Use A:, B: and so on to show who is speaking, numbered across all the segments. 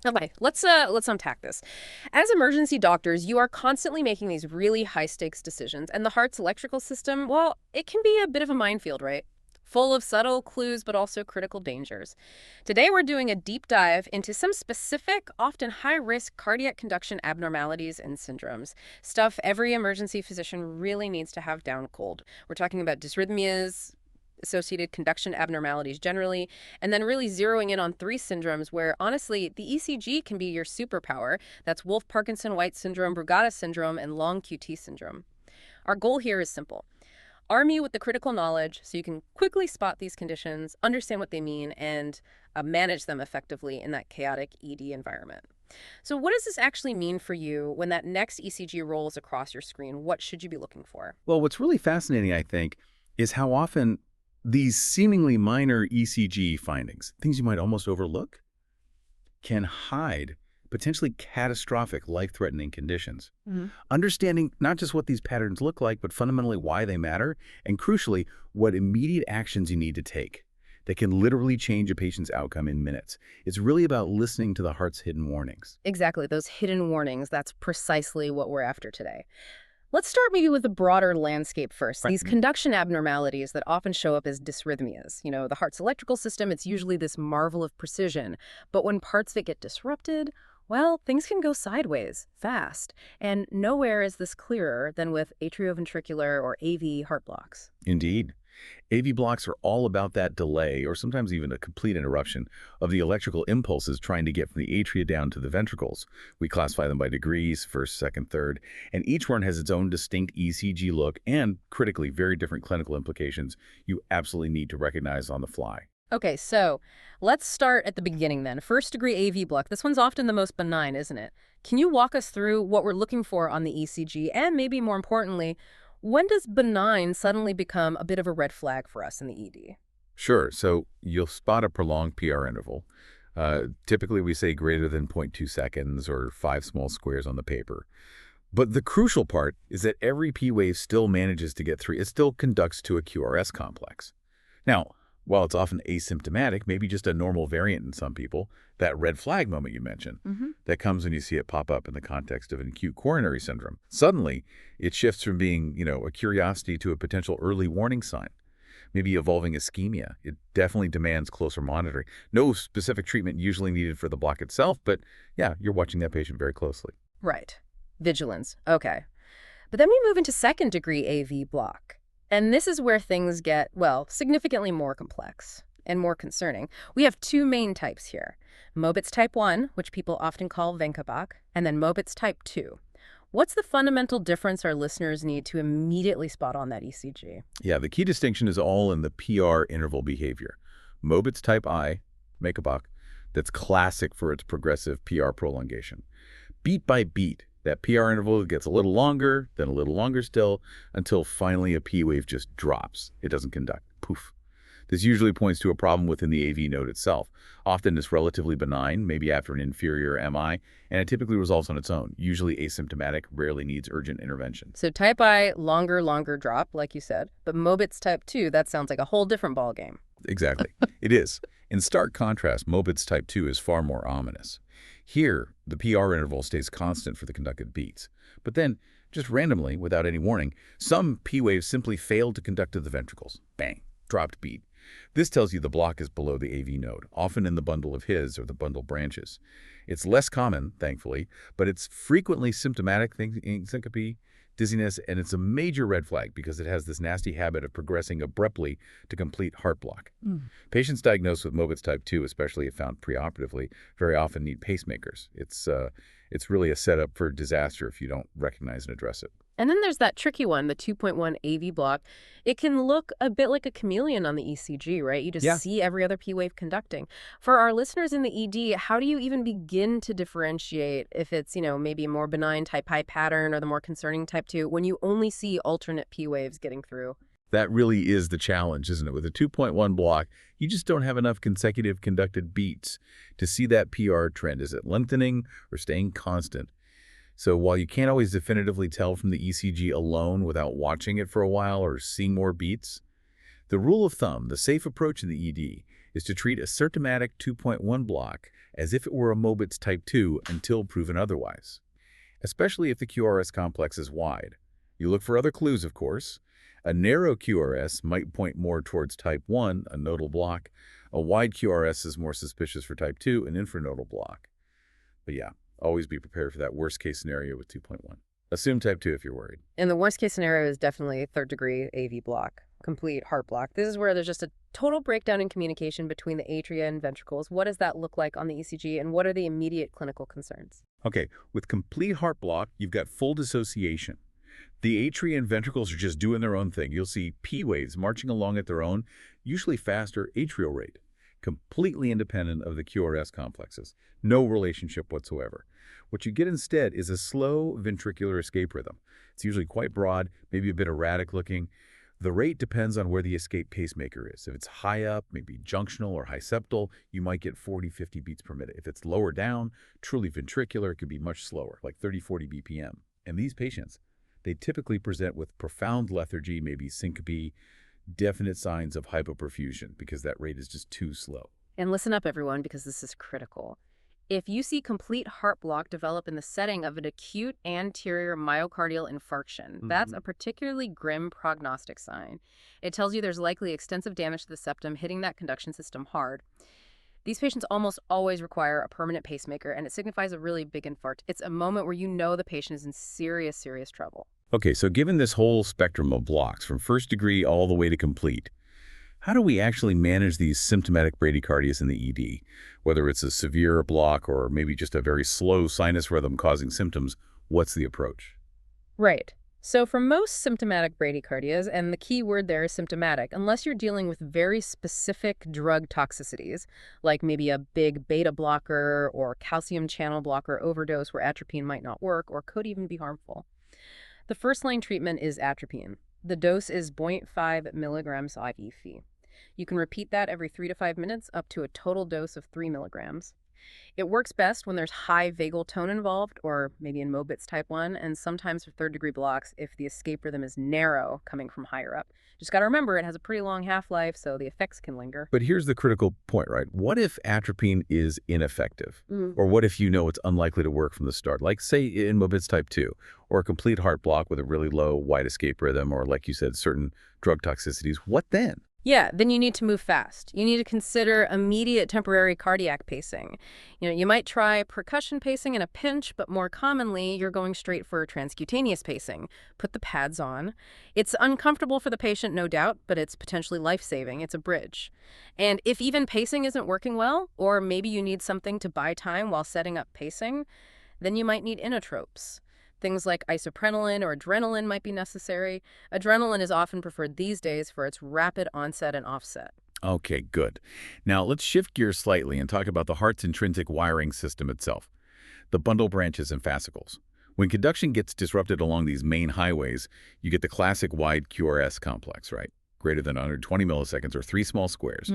A: Okay, let's unpack this. As emergency doctors, you are constantly making these really high-stakes decisions, and the heart's electrical system, well, it can be a bit of a minefield, right? Full of subtle clues, but also critical dangers. Today, we're doing a deep dive into some specific, often high-risk cardiac conduction abnormalities and syndromes. Stuff every emergency physician really needs to have down cold. We're talking about dysrhythmias, associated conduction abnormalities generally, and then really zeroing in on three syndromes where, honestly, the ECG can be your superpower. That's Wolff-Parkinson-White syndrome, Brugada syndrome, and long QT syndrome. Our goal here is simple. Arm you with the critical knowledge so you can quickly spot these conditions, understand what they mean, and manage them effectively in that chaotic ED environment. So what does this actually mean for you when that next ECG rolls across your screen? What should you be looking for?
B: Well, what's really fascinating, I think, is how often these seemingly minor ECG findings, things you might almost overlook, can hide potentially catastrophic, life-threatening conditions.
A: Hmm.
B: Understanding not just what these patterns look like, but fundamentally why they matter, and crucially, what immediate actions you need to take that can literally change a patient's outcome in minutes. It's really about listening to the heart's hidden warnings.
A: Exactly, those hidden warnings. That's precisely what we're after today. Let's start maybe with the broader landscape first.
B: Right.
A: These conduction abnormalities that often show up as dysrhythmias. The heart's electrical system, it's usually this marvel of precision. But when parts of it get disrupted, well, things can go sideways, fast. And nowhere is this clearer than with atrioventricular or AV heart blocks.
B: Indeed. AV blocks are all about that delay, or sometimes even a complete interruption, of the electrical impulses trying to get from the atria down to the ventricles. We classify them by degrees, first, second, third, and each one has its own distinct ECG look and, critically, very different clinical implications you absolutely need to recognize on the fly.
A: Okay, so let's start at the beginning then. First degree AV block. This one's often the most benign, isn't it? Can you walk us through what we're looking for on the ECG and maybe more importantly, when does benign suddenly become a bit of a red flag for us in the ED?
B: Sure, so you'll spot a prolonged PR interval. Typically, we say greater than 0.2 seconds or 5 small squares on the paper. But the crucial part is that every P wave still manages to get through. It still conducts to a QRS complex. Now, while it's often asymptomatic, maybe just a normal variant in some people, that red flag moment you mentioned, that comes when you see it pop up in the context of an acute coronary syndrome. Suddenly, it shifts from being, a curiosity to a potential early warning sign, maybe evolving ischemia. It definitely demands closer monitoring. No specific treatment usually needed for the block itself, but yeah, you're watching that patient very closely.
A: Right. Vigilance. Okay. But then we move into second degree AV block. And this is where things get, well, significantly more complex and more concerning. We have two main types here. Mobitz type 1, which people often call Venkabach, and then Mobitz type 2. What's the fundamental difference our listeners need to immediately spot on that ECG?
B: Yeah, the key distinction is all in the PR interval behavior. Mobitz type I, Makebach, that's classic for its progressive PR prolongation. Beat by beat, that PR interval gets a little longer, then a little longer still, until finally a P wave just drops. It doesn't conduct. Poof. This usually points to a problem within the AV node itself. Often it's relatively benign, maybe after an inferior MI, and it typically resolves on its own, usually asymptomatic, rarely needs urgent intervention.
A: So type I, longer drop, like you said. But Mobitz type 2, that sounds like a whole different ballgame.
B: Exactly. It is. In stark contrast, Mobitz type 2 is far more ominous. Here, the PR interval stays constant for the conducted beats. But then, just randomly, without any warning, some P waves simply fail to conduct to the ventricles. Bang. Dropped beat. This tells you the block is below the AV node, often in the bundle of His or the bundle branches. It's less common, thankfully, but it's frequently symptomatic syncope, dizziness, and it's a major red flag because it has this nasty habit of progressing abruptly to complete heart block. Patients diagnosed with Mobitz type 2, especially if found preoperatively, very often need pacemakers. It's really a setup for disaster if you don't recognize and address it.
A: And then there's that tricky one, the 2.1 AV block. It can look a bit like a chameleon on the ECG, right? You just
B: Yeah.
A: see every other P wave conducting. For our listeners in the ED, how do you even begin to differentiate if it's, maybe a more benign type I pattern or the more concerning type 2 when you only see alternate P waves getting through?
B: That really is the challenge, isn't it? With a 2.1 block, you just don't have enough consecutive conducted beats to see that PR trend. Is it lengthening or staying constant? So while you can't always definitively tell from the ECG alone without watching it for a while or seeing more beats, the rule of thumb, the safe approach in the ED, is to treat a symptomatic 2.1 block as if it were a Mobitz type 2 until proven otherwise, especially if the QRS complex is wide. You look for other clues, of course. A narrow QRS might point more towards type 1, a nodal block. A wide QRS is more suspicious for type 2, an infranodal block. But yeah, always be prepared for that worst-case scenario with 2.1. Assume type 2 if you're worried.
A: And the worst case scenario is definitely third-degree AV block, complete heart block. This is where there's just a total breakdown in communication between the atria and ventricles. What does that look like on the ECG, and what are the immediate clinical concerns?
B: Okay, with complete heart block, you've got full dissociation. The atria and ventricles are just doing their own thing. You'll see P waves marching along at their own, usually faster atrial rate, completely independent of the QRS complexes. No relationship whatsoever. What you get instead is a slow ventricular escape rhythm. It's usually quite broad, maybe a bit erratic looking. The rate depends on where the escape pacemaker is. If it's high up, maybe junctional or high septal, you might get 40-50 beats per minute. If it's lower down, truly ventricular, it could be much slower, like 30-40 BPM. And these patients, they typically present with profound lethargy, maybe syncope, definite signs of hypoperfusion because that rate is just too slow.
A: And listen up, everyone, because this is critical. If you see complete heart block develop in the setting of an acute anterior myocardial infarction, that's a particularly grim prognostic sign. It tells you there's likely extensive damage to the septum, hitting that conduction system hard. These patients almost always require a permanent pacemaker, and it signifies a really big infarct. It's a moment where you know the patient is in serious, serious trouble.
B: Okay, so given this whole spectrum of blocks, from first degree all the way to complete, how do we actually manage these symptomatic bradycardias in the ED? Whether it's a severe block or maybe just a very slow sinus rhythm causing symptoms, what's the approach?
A: Right. So for most symptomatic bradycardias, and the key word there is symptomatic, unless you're dealing with very specific drug toxicities, like maybe a big beta blocker or calcium channel blocker overdose where atropine might not work or could even be harmful, the first-line treatment is atropine. The dose is 0.5 milligrams IV. You can repeat that every 3 to 5 minutes up to a total dose of 3 milligrams. It works best when there's high vagal tone involved, or maybe in Mobitz type 1, and sometimes for third-degree blocks if the escape rhythm is narrow coming from higher up. Just got to remember, it has a pretty long half-life, so the effects can linger.
B: But here's the critical point, right? What if atropine is ineffective? Or what if you know it's unlikely to work from the start? Like, say, in Mobitz type 2, or a complete heart block with a really low, wide escape rhythm, or like you said, certain drug toxicities. What then?
A: Yeah, then you need to move fast. You need to consider immediate temporary cardiac pacing. You might try percussion pacing in a pinch, but more commonly, you're going straight for transcutaneous pacing. Put the pads on. It's uncomfortable for the patient, no doubt, but it's potentially life-saving. It's a bridge. And if even pacing isn't working well, or maybe you need something to buy time while setting up pacing, then you might need inotropes. Things like isoprenolone or adrenaline might be necessary. Adrenaline is often preferred these days for its rapid onset and offset.
B: Okay, good. Now let's shift gears slightly and talk about the heart's intrinsic wiring system itself, the bundle branches and fascicles. When conduction gets disrupted along these main highways, you get the classic wide QRS complex, right? Greater than 120 milliseconds or 3 small squares.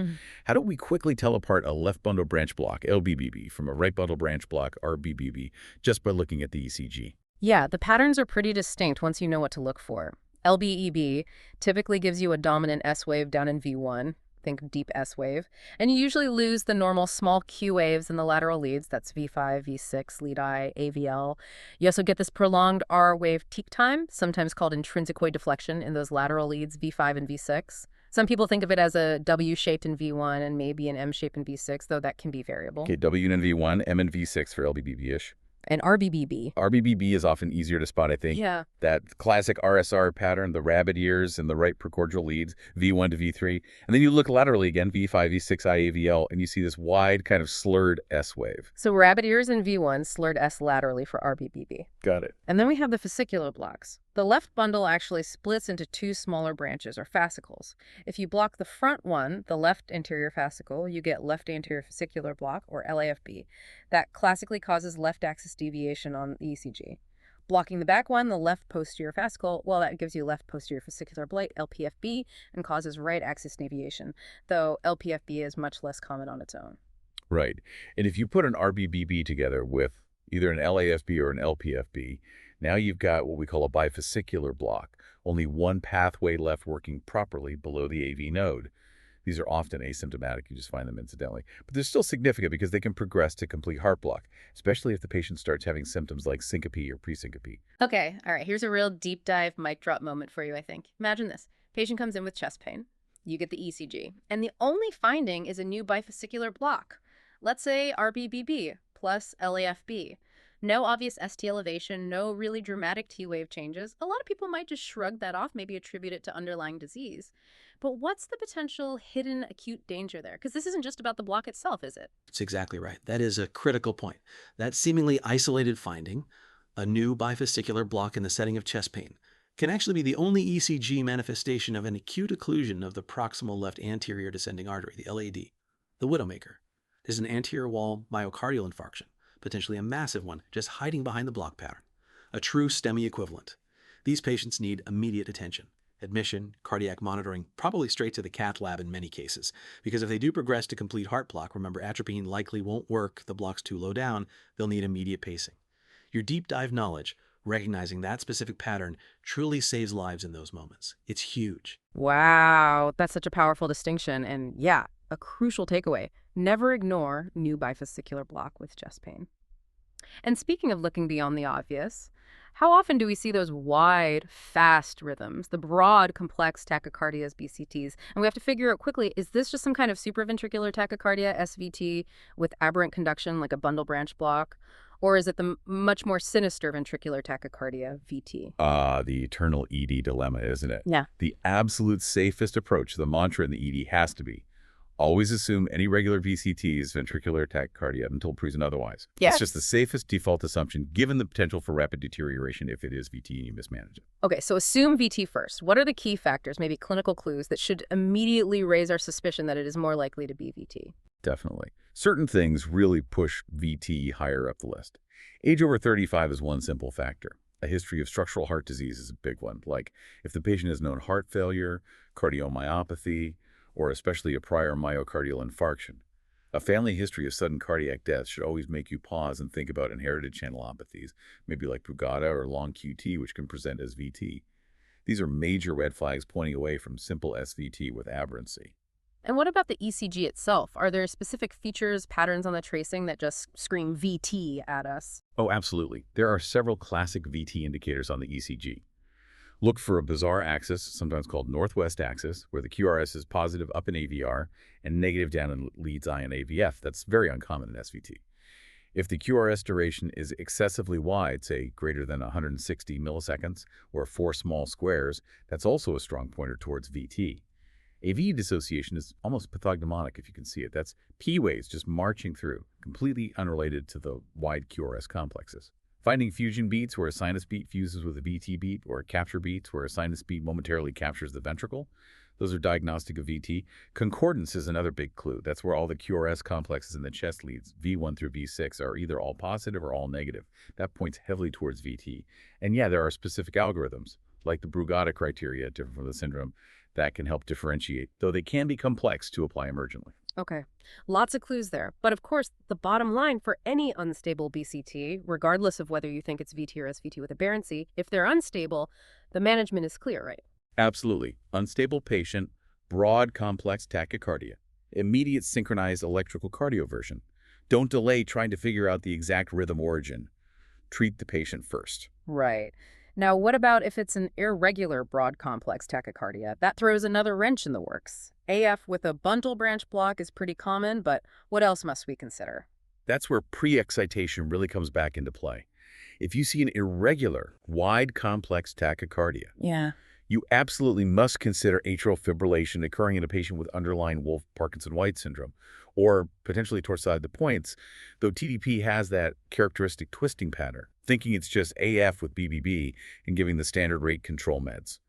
B: How do we quickly tell apart a left bundle branch block, LBBB, from a right bundle branch block, RBBB, just by looking at the ECG?
A: Yeah, the patterns are pretty distinct once you know what to look for. LBEB typically gives you a dominant S wave down in V1, think deep S wave, and you usually lose the normal small Q waves in the lateral leads, that's V5, V6, lead I, AVL. You also get this prolonged R wave peak time, sometimes called intrinsic wave deflection in those lateral leads, V5 and V6. Some people think of it as a W-shaped in V1 and maybe an M-shaped in V6, though that can be variable.
B: Okay, W in V1, M in V6 for LBBB-ish.
A: And RBBB.
B: RBBB is often easier to spot, I think.
A: Yeah.
B: That classic RSR pattern, the rabbit ears and the right precordial leads, V1 to V3. And then you look laterally again, V5, V6, IAVL, and you see this wide kind of slurred S wave.
A: So rabbit ears in V1, slurred S laterally for RBBB.
B: Got it.
A: And then we have the fascicular blocks. The left bundle actually splits into 2 smaller branches, or fascicles. If you block the front one, the left anterior fascicle, you get left anterior fascicular block, or LAFB. That classically causes left axis deviation on the ECG. Blocking the back one, the left posterior fascicle, well, that gives you left posterior fascicular blight, LPFB, and causes right axis deviation, though LPFB is much less common on its own.
B: Right. And if you put an RBBB together with either an LAFB or an LPFB, now you've got what we call a bifascicular block, only one pathway left working properly below the AV node. These are often asymptomatic. You just find them incidentally. But they're still significant because they can progress to complete heart block, especially if the patient starts having symptoms like syncope or presyncope.
A: Okay, all right, here's a real deep dive mic drop moment for you, I think. Imagine this. Patient comes in with chest pain. You get the ECG, and the only finding is a new bifascicular block. Let's say RBBB plus LAFB. No obvious ST elevation, no really dramatic T wave changes. A lot of people might just shrug that off, maybe attribute it to underlying disease. But what's the potential hidden acute danger there? Because this isn't just about the block itself, is it?
C: That's exactly right. That is a critical point. That seemingly isolated finding, a new bifascicular block in the setting of chest pain, can actually be the only ECG manifestation of an acute occlusion of the proximal left anterior descending artery, the LAD, the widowmaker. There's an anterior wall myocardial infarction, potentially a massive one, just hiding behind the block pattern. A true STEMI equivalent. These patients need immediate attention. Admission, cardiac monitoring, probably straight to the cath lab in many cases. Because if they do progress to complete heart block, remember atropine likely won't work, the block's too low down, they'll need immediate pacing. Your deep dive knowledge, recognizing that specific pattern, truly saves lives in those moments. It's huge.
A: Wow, that's such a powerful distinction. And yeah, a crucial takeaway. Never ignore new bifascicular block with chest pain. And speaking of looking beyond the obvious, how often do we see those wide, fast rhythms, the broad, complex tachycardias, BCTs? And we have to figure out quickly, is this just some kind of supraventricular tachycardia, SVT, with aberrant conduction, like a bundle branch block? Or is it the much more sinister ventricular tachycardia, VT?
B: The eternal ED dilemma, isn't it?
A: Yeah.
B: The absolute safest approach, the mantra in the ED has to be, always assume any regular VCT is ventricular tachycardia until proven otherwise.
A: Yes.
B: It's just the safest default assumption given the potential for rapid deterioration if it is VT and you mismanage it.
A: Okay, so assume VT first. What are the key factors, maybe clinical clues, that should immediately raise our suspicion that it is more likely to be VT?
B: Definitely. Certain things really push VT higher up the list. Age over 35 is one simple factor. A history of structural heart disease is a big one, like if the patient has known heart failure, cardiomyopathy, or especially a prior myocardial infarction. A family history of sudden cardiac death should always make you pause and think about inherited channelopathies, maybe like Brugada or long QT, which can present as VT. These are major red flags pointing away from simple SVT with aberrancy.
A: And what about the ECG itself? Are there specific features, patterns on the tracing that just scream VT at us?
B: Oh, absolutely. There are several classic VT indicators on the ECG. Look for a bizarre axis, sometimes called northwest axis, where the QRS is positive up in AVR and negative down in leads eye in AVF. That's very uncommon in SVT. If the QRS duration is excessively wide, say greater than 160 milliseconds or 4 small squares, that's also a strong pointer towards VT. AV dissociation is almost pathognomonic if you can see it. That's P waves just marching through, completely unrelated to the wide QRS complexes. Finding fusion beats where a sinus beat fuses with a VT beat, or capture beats where a sinus beat momentarily captures the ventricle, those are diagnostic of VT. Concordance is another big clue. That's where all the QRS complexes in the chest leads, V1 through V6, are either all positive or all negative. That points heavily towards VT. And yeah, there are specific algorithms, like the Brugada criteria, different from the syndrome, that can help differentiate, though they can be complex to apply emergently.
A: Okay, lots of clues there. But of course, the bottom line for any unstable BCT, regardless of whether you think it's VT or SVT with aberrancy, if they're unstable, the management is clear, right?
B: Absolutely. Unstable patient, broad complex tachycardia, immediate synchronized electrical cardioversion. Don't delay trying to figure out the exact rhythm origin. Treat the patient first.
A: Right. Now, what about if it's an irregular broad complex tachycardia? That throws another wrench in the works. AF with a bundle branch block is pretty common, but what else must we consider?
B: That's where pre-excitation really comes back into play. If you see an irregular, wide complex tachycardia,
A: Yeah.
B: you absolutely must consider atrial fibrillation occurring in a patient with underlying Wolff-Parkinson-White syndrome, or potentially torsade the points, though TDP has that characteristic twisting pattern, thinking it's just AF with BBB and giving the standard rate control meds.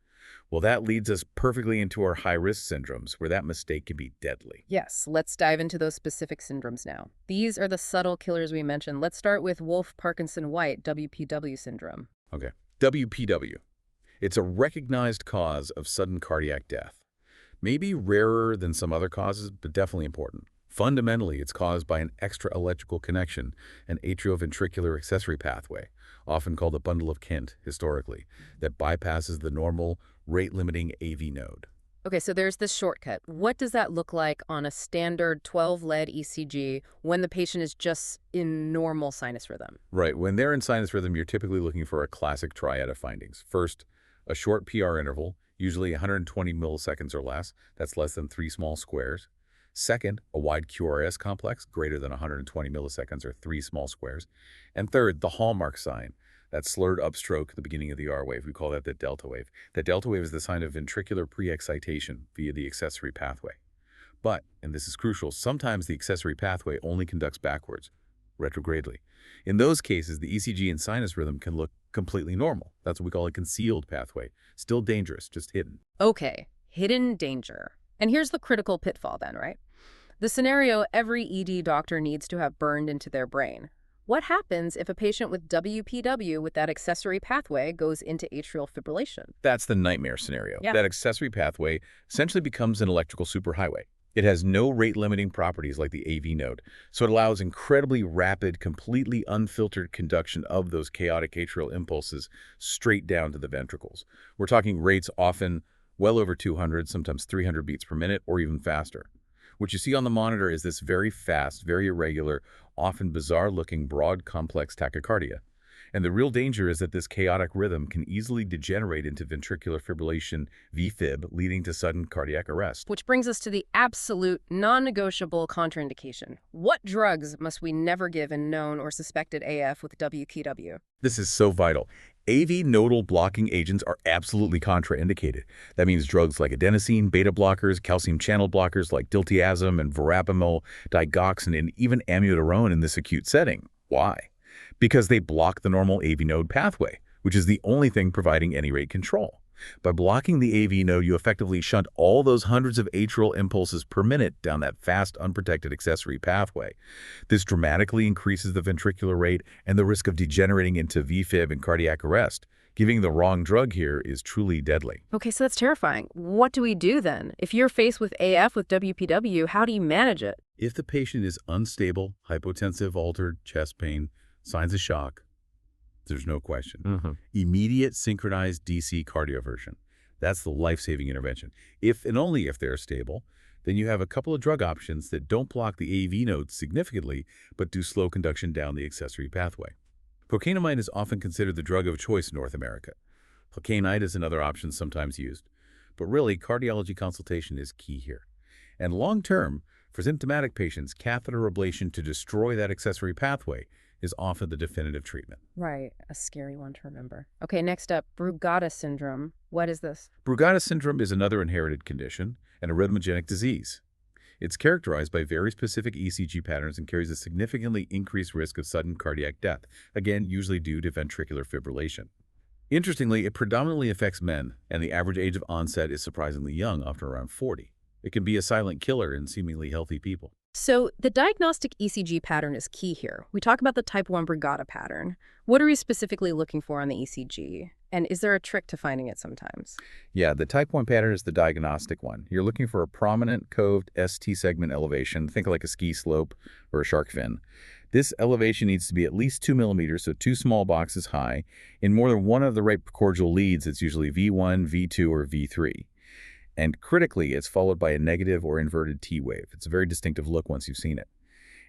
B: Well, that leads us perfectly into our high-risk syndromes, where that mistake can be deadly.
A: Yes, let's dive into those specific syndromes now. These are the subtle killers we mentioned. Let's start with Wolff-Parkinson-White, WPW syndrome.
B: Okay, WPW. It's a recognized cause of sudden cardiac death. Maybe rarer than some other causes, but definitely important. Fundamentally, it's caused by an extra electrical connection, an atrioventricular accessory pathway, often called a bundle of Kent historically, that bypasses the normal rate-limiting AV node.
A: Okay, so there's this shortcut. What does that look like on a standard 12-lead ECG when the patient is just in normal sinus rhythm?
B: Right. When they're in sinus rhythm, you're typically looking for a classic triad of findings. First, a short PR interval, usually 120 milliseconds or less. That's less than 3 small squares. Second, a wide QRS complex, greater than 120 milliseconds or 3 small squares. And third, the hallmark sign, that slurred upstroke at the beginning of the R wave. We call that the delta wave. That delta wave is the sign of ventricular pre-excitation via the accessory pathway. But, and this is crucial, sometimes the accessory pathway only conducts backwards, retrogradely. In those cases, the ECG in sinus rhythm can look completely normal. That's what we call a concealed pathway. Still dangerous, just hidden.
A: Okay, hidden danger. And here's the critical pitfall then, right? The scenario every ED doctor needs to have burned into their brain. What happens if a patient with WPW with that accessory pathway goes into atrial fibrillation?
B: That's the nightmare scenario.
A: Yeah.
B: That accessory pathway essentially becomes an electrical superhighway. It has no rate-limiting properties like the AV node, so it allows incredibly rapid, completely unfiltered conduction of those chaotic atrial impulses straight down to the ventricles. We're talking rates often well over 200, sometimes 300 beats per minute, or even faster. What you see on the monitor is this very fast, very irregular, often bizarre-looking, broad, complex tachycardia. And the real danger is that this chaotic rhythm can easily degenerate into ventricular fibrillation, VFib, leading to sudden cardiac arrest.
A: Which brings us to the absolute non-negotiable contraindication. What drugs must we never give in known or suspected AF with WPW?
B: This is so vital. AV nodal blocking agents are absolutely contraindicated. That means drugs like adenosine, beta blockers, calcium channel blockers like diltiazem and verapamil, digoxin, and even amiodarone in this acute setting. Why? Because they block the normal AV node pathway, which is the only thing providing any rate control. By blocking the AV node, you effectively shunt all those hundreds of atrial impulses per minute down that fast, unprotected accessory pathway. This dramatically increases the ventricular rate and the risk of degenerating into VFib and cardiac arrest. Giving the wrong drug here is truly deadly.
A: Okay, so that's terrifying. What do we do then? If you're faced with AF with WPW, how do you manage it?
B: If the patient is unstable, hypotensive, altered, chest pain, signs of shock, there's no question. Immediate synchronized DC cardioversion. That's the life-saving intervention. If and only if they're stable, then you have a couple of drug options that don't block the AV node significantly, but do slow conduction down the accessory pathway. Procainamide is often considered the drug of choice in North America. Plecainide is another option sometimes used. But really, cardiology consultation is key here. And long-term, for symptomatic patients, catheter ablation to destroy that accessory pathway is often the definitive treatment.
A: Right, a scary one to remember. Okay, next up, Brugada syndrome. What is this?
B: Brugada syndrome is another inherited condition and a rhythmogenic disease. It's characterized by very specific ECG patterns and carries a significantly increased risk of sudden cardiac death, again, usually due to ventricular fibrillation. Interestingly, it predominantly affects men, and the average age of onset is surprisingly young, often around 40. It can be a silent killer in seemingly healthy people.
A: So the diagnostic ECG pattern is key here. We talk about the type 1 Brugada pattern. What are we specifically looking for on the ECG? And is there a trick to finding it sometimes?
B: Yeah, the type 1 pattern is the diagnostic one. You're looking for a prominent coved ST segment elevation, think like a ski slope or a shark fin. This elevation needs to be at least 2 millimeters, so 2 small boxes high. In more than one of the right precordial leads, it's usually V1, V2, or V3. And critically, it's followed by a negative or inverted T wave. It's a very distinctive look once you've seen it.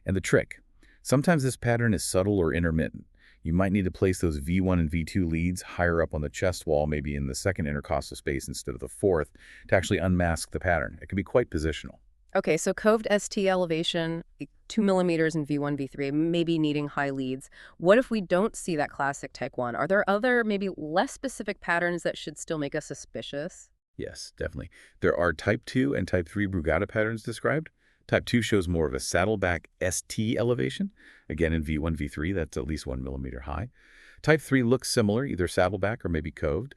B: And the trick, sometimes this pattern is subtle or intermittent. You might need to place those V1 and V2 leads higher up on the chest wall, maybe in the second intercostal space instead of the fourth, to actually unmask the pattern. It can be quite positional.
A: Okay, so coved ST elevation, 2 millimeters in V1, V3, maybe needing high leads. What if we don't see that classic type 1? Are there other, maybe less specific patterns that should still make us suspicious?
B: Yes, definitely. There are type 2 and type 3 Brugada patterns described. Type 2 shows more of a saddleback ST elevation. Again, in V1, V3, that's at least 1 millimeter high. Type 3 looks similar, either saddleback or maybe coved,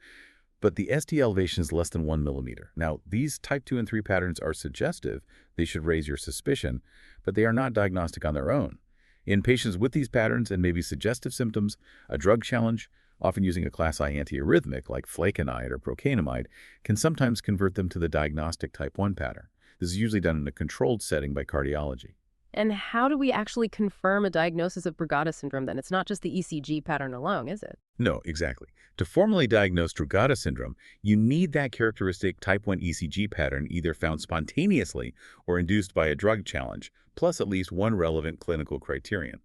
B: but the ST elevation is less than 1 millimeter. Now, these type 2 and 3 patterns are suggestive. They should raise your suspicion, but they are not diagnostic on their own. In patients with these patterns and maybe suggestive symptoms, a drug challenge, often using a class I antiarrhythmic like flecainide or procainamide, can sometimes convert them to the diagnostic type 1 pattern. This is usually done in a controlled setting by cardiology.
A: And how do we actually confirm a diagnosis of Brugada syndrome then? It's not just the ECG pattern alone, is it?
B: No, exactly. To formally diagnose Brugada syndrome, you need that characteristic type 1 ECG pattern either found spontaneously or induced by a drug challenge, plus at least one relevant clinical criterion.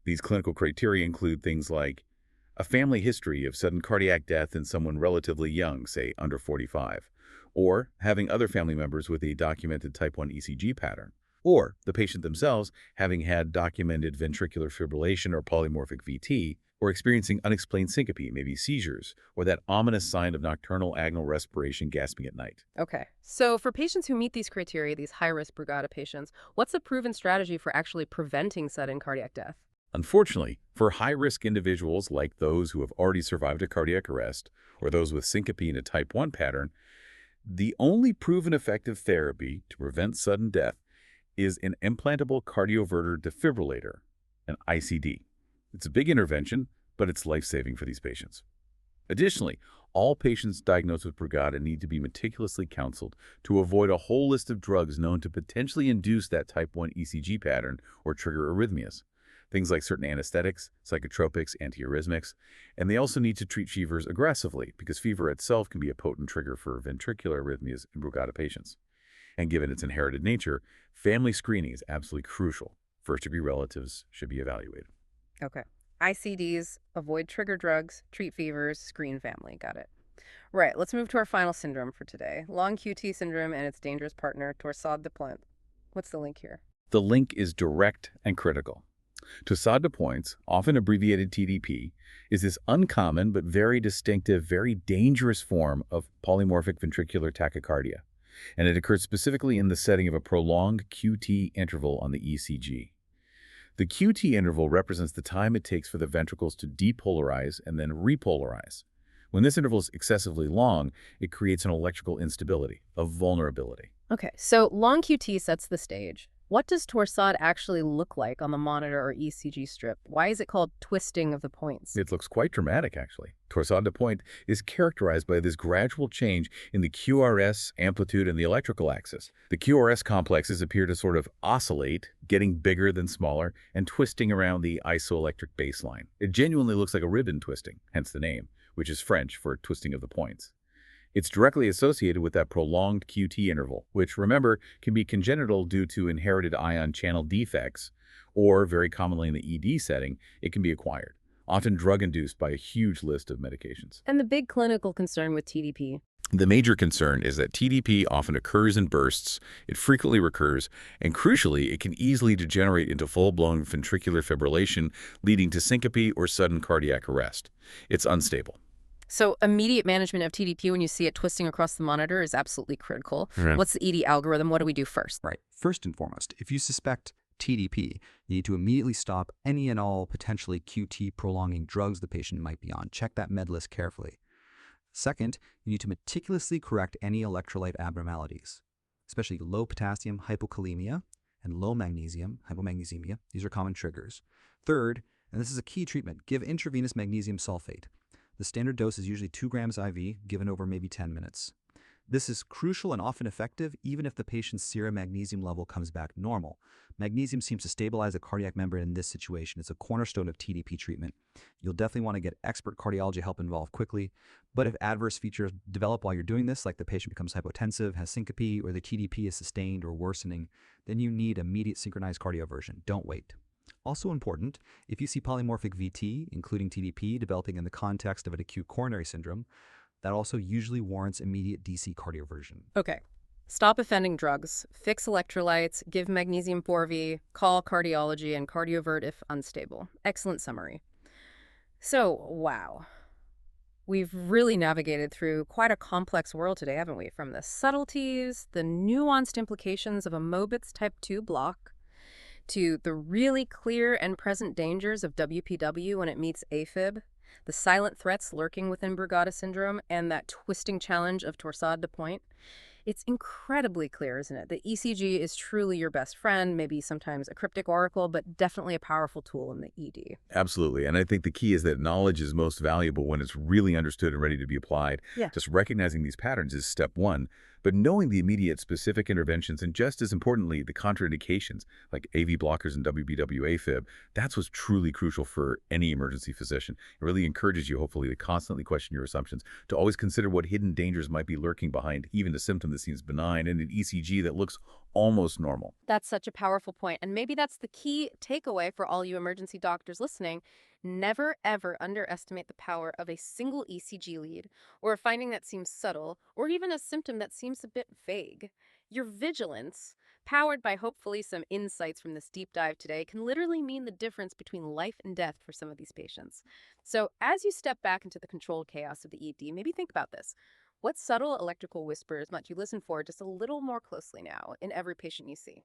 B: These clinical criteria include things like a family history of sudden cardiac death in someone relatively young, say under 45, or having other family members with a documented type 1 ECG pattern, or the patient themselves having had documented ventricular fibrillation or polymorphic VT, or experiencing unexplained syncope, maybe seizures, or that ominous sign of nocturnal agonal respiration gasping at night.
A: Okay. So for patients who meet these criteria, these high-risk Brugada patients, what's a proven strategy for actually preventing sudden cardiac death?
B: Unfortunately, for high-risk individuals like those who have already survived a cardiac arrest or those with syncope in a type 1 pattern, the only proven effective therapy to prevent sudden death is an implantable cardioverter defibrillator, an ICD. It's a big intervention, but it's life-saving for these patients. Additionally, all patients diagnosed with Brugada need to be meticulously counseled to avoid a whole list of drugs known to potentially induce that type 1 ECG pattern or trigger arrhythmias. Things like certain anesthetics, psychotropics, antiarrhythmics, and they also need to treat fevers aggressively because fever itself can be a potent trigger for ventricular arrhythmias in Brugada patients. And given its inherited nature, family screening is absolutely crucial. First-degree relatives should be evaluated.
A: Okay. ICDs, avoid trigger drugs, treat fevers, screen family. Got it. Right, let's move to our final syndrome for today. Long QT syndrome and its dangerous partner, torsade de pointes. What's the link here?
B: The link is direct and critical. Torsade de pointes, often abbreviated TDP, is this uncommon but very distinctive, very dangerous form of polymorphic ventricular tachycardia, and it occurs specifically in the setting of a prolonged QT interval on the ECG. The QT interval represents the time it takes for the ventricles to depolarize and then repolarize. When this interval is excessively long, it creates an electrical instability, a vulnerability.
A: Okay, so long QT sets the stage. What does torsade actually look like on the monitor or ECG strip? Why is it called twisting of the points?
B: It looks quite dramatic, actually. Torsade de pointe is characterized by this gradual change in the QRS, amplitude, and the electrical axis. The QRS complexes appear to sort of oscillate, getting bigger than smaller, and twisting around the isoelectric baseline. It genuinely looks like a ribbon twisting, hence the name, which is French for twisting of the points. It's directly associated with that prolonged QT interval, which, remember, can be congenital due to inherited ion channel defects, or, very commonly in the ED setting, it can be acquired, often drug-induced by a huge list of medications.
A: And the big clinical concern with TDP?
B: The major concern is that TDP often occurs in bursts, it frequently recurs, and crucially, it can easily degenerate into full-blown ventricular fibrillation, leading to syncope or sudden cardiac arrest. It's unstable.
A: So immediate management of TDP when you see it twisting across the monitor is absolutely critical.
B: Right.
A: What's the ED algorithm? What do we do first?
D: Right. First and foremost, if you suspect TDP, you need to immediately stop any and all potentially QT prolonging drugs the patient might be on. Check that med list carefully. Second, you need to meticulously correct any electrolyte abnormalities, especially low potassium hypokalemia and low magnesium hypomagnesemia. These are common triggers. Third, and this is a key treatment, give intravenous magnesium sulfate. The standard dose is usually 2 grams IV, given over maybe 10 minutes. This is crucial and often effective even if the patient's serum magnesium level comes back normal. Magnesium seems to stabilize the cardiac membrane in this situation. It's a cornerstone of TDP treatment. You'll definitely want to get expert cardiology help involved quickly, but if adverse features develop while you're doing this, like the patient becomes hypotensive, has syncope, or the TDP is sustained or worsening, then you need immediate synchronized cardioversion. Don't wait. Also important, if you see polymorphic VT, including TDP, developing in the context of an acute coronary syndrome, that also usually warrants immediate DC cardioversion.
A: Okay. Stop offending drugs, fix electrolytes, give magnesium 4V, call cardiology, and cardiovert if unstable. Excellent summary. So, wow. We've really navigated through quite a complex world today, haven't we? From the subtleties, the nuanced implications of a Mobitz type 2 block, to the really clear and present dangers of WPW when it meets AFib, the silent threats lurking within Brugada syndrome, and that twisting challenge of torsade de pointe. It's incredibly clear, isn't it? The ECG is truly your best friend, maybe sometimes a cryptic oracle, but definitely a powerful tool in the ED.
B: Absolutely. And I think the key is that knowledge is most valuable when it's really understood and ready to be applied.
A: Yeah.
B: Just recognizing these patterns is step one. But knowing the immediate specific interventions and just as importantly, the contraindications, like AV blockers and WPW AFib, that's what's truly crucial for any emergency physician. It really encourages you, hopefully, to constantly question your assumptions, to always consider what hidden dangers might be lurking behind even a symptom that seems benign and an ECG that looks almost normal.
A: That's such a powerful point, and maybe that's the key takeaway for all you emergency doctors listening. Never, ever underestimate the power of a single ECG lead, or a finding that seems subtle, or even a symptom that seems a bit vague. Your vigilance, powered by hopefully some insights from this deep dive today, can literally mean the difference between life and death for some of these patients. So, as you step back into the controlled chaos of the ED, maybe think about this. What subtle electrical whispers might you listen for just a little more closely now in every patient you see?